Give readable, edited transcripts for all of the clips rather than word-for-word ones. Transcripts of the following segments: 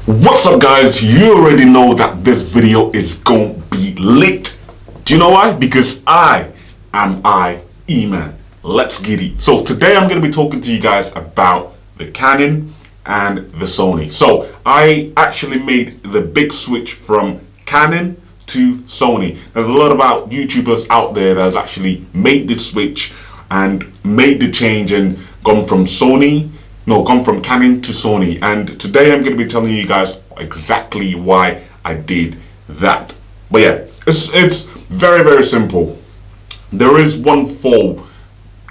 What's up, guys? You already know that this video is gonna be lit. Do you know why? Because I am iEman. Let's get it. So today I'm gonna be talking to you guys about the Canon and the Sony. So I actually made the big switch from Canon to Sony. There's a lot of YouTubers out there that has actually made the switch and made the change and gone from Canon to Sony. And today I'm going to be telling you guys exactly why I did that. But yeah, it's very, very simple. There is one flaw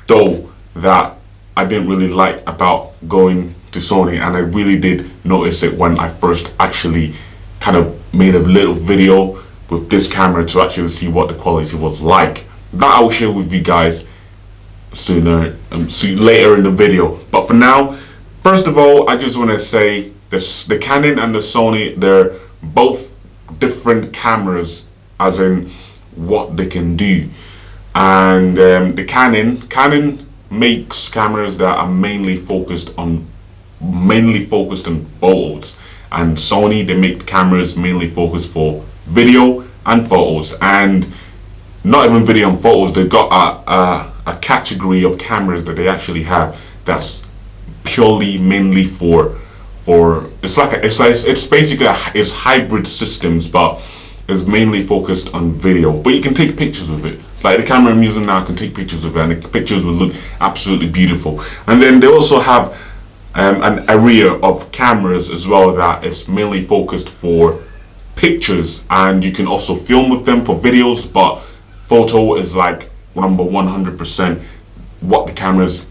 though that I didn't really like about going to Sony, and I really did notice it when I first actually kind of made a little video with this camera to actually see what the quality was like. That I will share with you guys later in the video. But for now, first of all, I just want to say this: the Canon and the Sony, they're both different cameras, as in what they can do. And the Canon makes cameras that are mainly focused on photos, and Sony, they make cameras mainly focused for video and photos, and not even video and photos. They've got a category of cameras that they actually have that's purely mainly for it's basically it's hybrid systems, but it's mainly focused on video. But you can take pictures with it. Like the camera I'm using now, I can take pictures of it, and the pictures will look absolutely beautiful. And then they also have an area of cameras as well that is mainly focused for pictures, and you can also film with them for videos, but photo is like number 100% what the cameras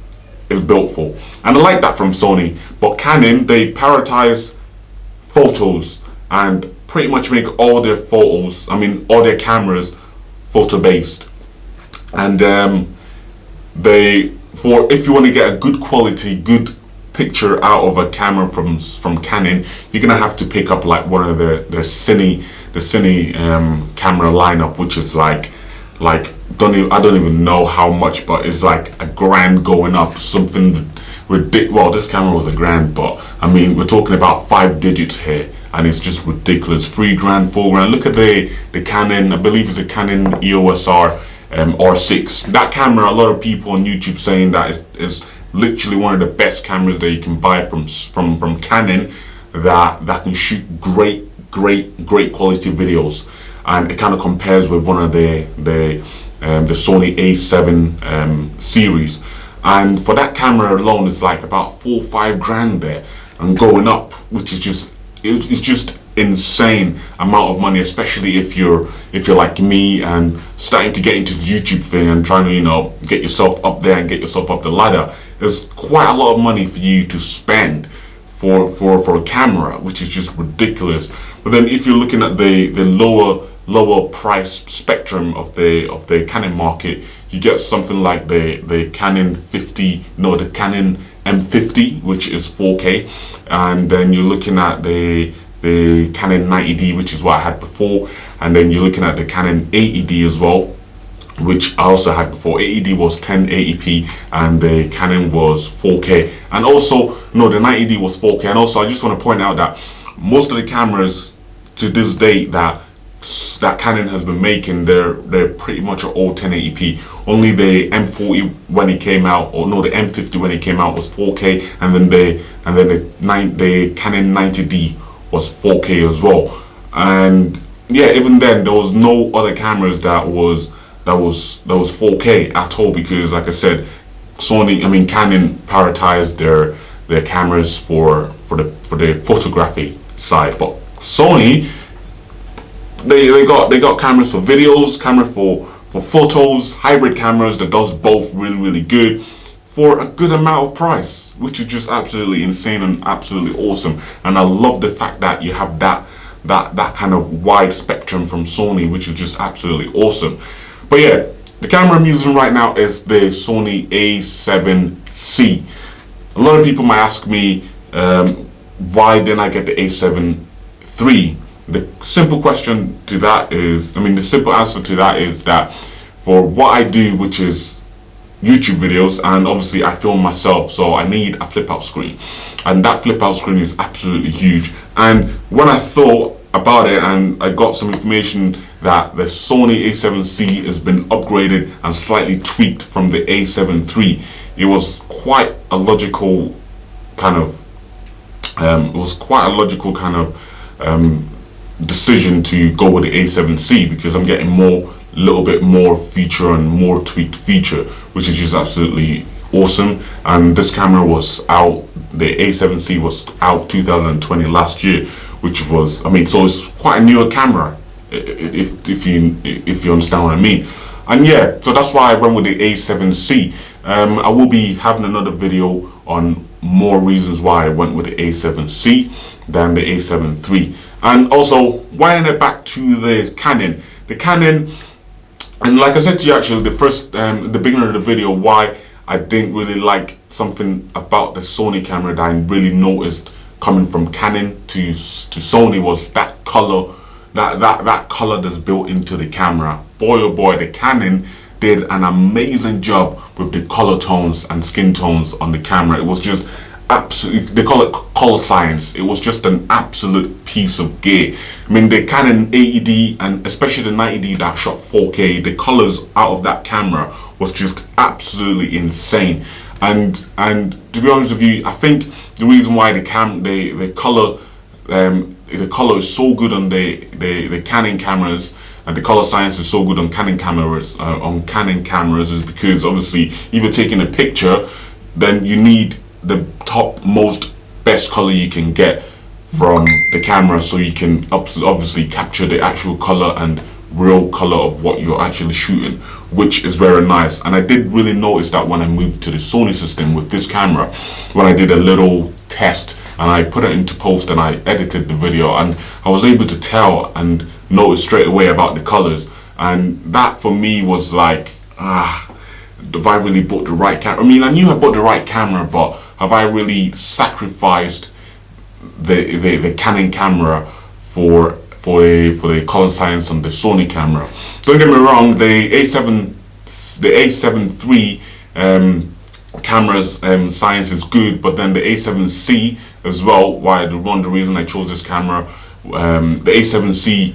is built for. And I like that from Sony. But Canon, they prioritize photos and pretty much make all their cameras photo based. And if you want to get a good quality, good picture out of a camera from Canon, you're gonna have to pick up like one of their Cine camera lineup, which is like I don't even know how much, but it's like $1,000 going up, something ridiculous. Well, this camera was $1,000, but I mean, we're talking about 5 digits here, and it's just ridiculous. $3,000, $4,000. Look at the Canon, I believe it's the Canon EOS R6. That camera, a lot of people on YouTube saying that is literally one of the best cameras that you can buy from Canon, that can shoot great quality videos. And it kind of compares with one of the Sony A7 series. And for that camera alone, it's like about $4 or $5 there and going up, which is just insane amount of money, especially if you're like me and starting to get into the YouTube thing and trying to get yourself up there and get yourself up the ladder. There's quite a lot of money for you to spend for a camera, which is just ridiculous. But then if you're looking at the lower price spectrum of the Canon market, you get something like the Canon M50, which is 4K, and then you're looking at the Canon 90D, which is what I had before, and then you're looking at the Canon 80D as well, which I also had before. 80D was 1080p and the Canon was 4K, and also the 90D was 4K. And also I just want to point out that most of the cameras to this day that Canon has been making, they're pretty much all 1080p. Only the M40 when it came out, the M50 when it came out was 4K, and then the Canon 90D was 4K as well. And yeah, even then there was no other cameras that was 4K at all, because like I said, Canon prioritized their cameras for the photography side, but Sony, they got cameras for videos, camera for photos, hybrid cameras that does both really good for a good amount of price, which is just absolutely insane and absolutely awesome. And I love the fact that you have that kind of wide spectrum from Sony, which is just absolutely awesome. But yeah, the camera I'm using right now is the Sony A7C. A lot of people might ask me, why didn't I get the A7 III? The simple question to that is, the simple answer to that is that for what I do, which is YouTube videos, and obviously I film myself, so I need a flip out screen, and that flip out screen is absolutely huge. And when I thought about it and I got some information that the Sony a7C has been upgraded and slightly tweaked from the a7 III, it was quite a logical kind of decision to go with the a7C, because I'm getting little bit more feature and more tweaked feature, which is just absolutely awesome. And this camera was out, the a7C was out 2020 last year, which was, I mean, so it's quite a newer camera, if you understand what I mean. And yeah, so that's why I went with the a7C. I will be having another video on more reasons why I went with the a7C than the a7 III. And also, winding it back to the Canon, and like I said to you actually, the beginning of the video, why I didn't really like something about the Sony camera that I really noticed coming from Canon to Sony was that color, that color that's built into the camera. Boy oh boy, the Canon did an amazing job with the color tones and skin tones on the camera. It was just absolutely, they call it color science. It was just an absolute piece of gear. I mean, the Canon 80D and especially the 90D that shot 4K, the colors out of that camera was just absolutely insane. And to be honest with you, I think the reason why the color is so good on the Canon cameras, and the color science is so good on Canon cameras is because obviously if you're taking a picture, then you need the top most best color you can get from the camera, so you can obviously capture the actual color and real color of what you're actually shooting, which is very nice. And I did really notice that when I moved to the Sony system with this camera, when I did a little test and I put it into post and I edited the video, and I was able to tell and notice straight away about the colors. And that for me was like, have I really bought the right camera? I mean, I knew I bought the right camera, but have I really sacrificed the Canon camera for the color science on the Sony camera? Don't get me wrong, the a7 III camera's science is good, but then the a7C as well. One of the reason I chose this camera, the a7C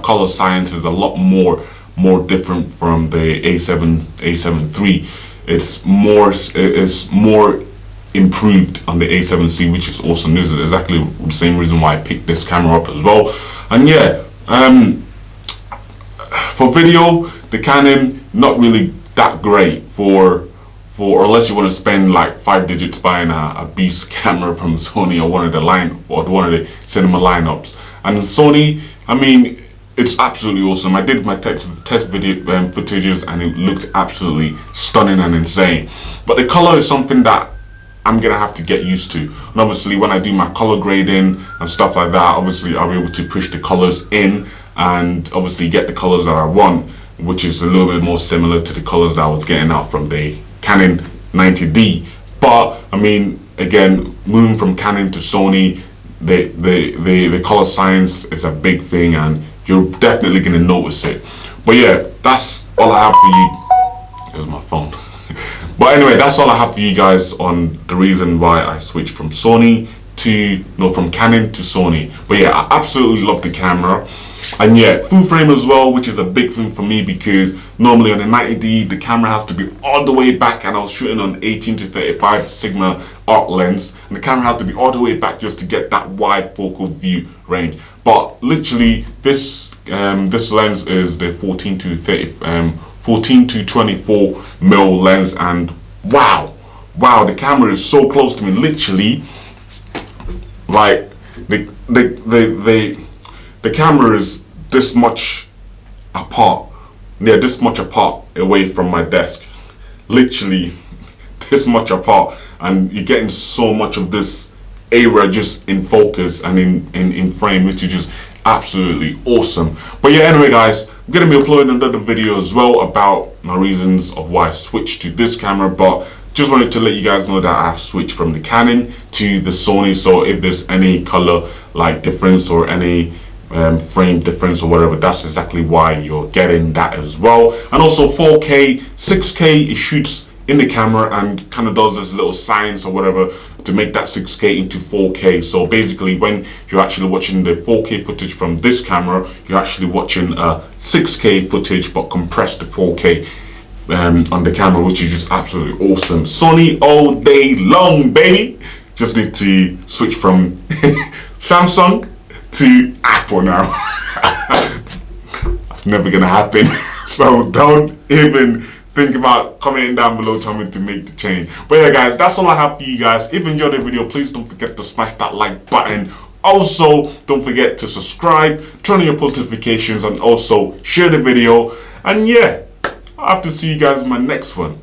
color science is a lot more different from the a7 III. It's more improved on the a7C, which is awesome. This is exactly the same reason why I picked this camera up as well. And yeah, for video, the Canon not really that great for unless you want to spend like 5 digits buying a beast camera from Sony or one of the cinema lineups. And Sony, I mean, it's absolutely awesome. I did my test video footages and it looked absolutely stunning and insane. But the color is something that I'm gonna have to get used to. And obviously when I do my color grading and stuff like that, obviously I'll be able to push the colors in and obviously get the colors that I want, which is a little bit more similar to the colors that I was getting out from the Canon 90D. But I mean, again, moving from Canon to Sony, the color science is a big thing and you're definitely gonna notice it. But yeah, that's all I have for you. Here's my phone. But anyway, that's all I have for you guys on the reason why I switched from Canon to Sony. But yeah, I absolutely love the camera. And yeah, full frame as well, which is a big thing for me because normally on the 90D the camera has to be all the way back, and I was shooting on 18-35 Sigma arc lens, and the camera has to be all the way back just to get that wide focal view range. But literally this lens is the 14 to 24 mil lens, and wow, the camera is so close to me. Literally, like the camera is this much apart, this much apart away from my desk. Literally this much apart, and you're getting so much of this area just in focus and in frame, which is just absolutely awesome. But yeah, anyway guys, I'm gonna be uploading another video as well about my reasons of why I switched to this camera, but just wanted to let you guys know that I have switched from the Canon to the Sony. So if there's any color like difference or any frame difference or whatever. That's exactly why you're getting that as well. And also 4K, 6K, it shoots in the camera and kind of does this little science or whatever to make that 6K into 4K. So basically, when you're actually watching the 4K footage from this camera, you're actually watching a 6K footage but compressed to 4K on the camera, which is just absolutely awesome. Sony all day long, baby. Just need to switch from Samsung to Apple now. That's never gonna happen. So don't even think about commenting down below telling me to make the change. But yeah guys, that's all I have for you guys. If you enjoyed the video, please don't forget to smash that like button. Also, don't forget to subscribe, turn on your post notifications, and also share the video. And yeah, I have to see you guys in my next one.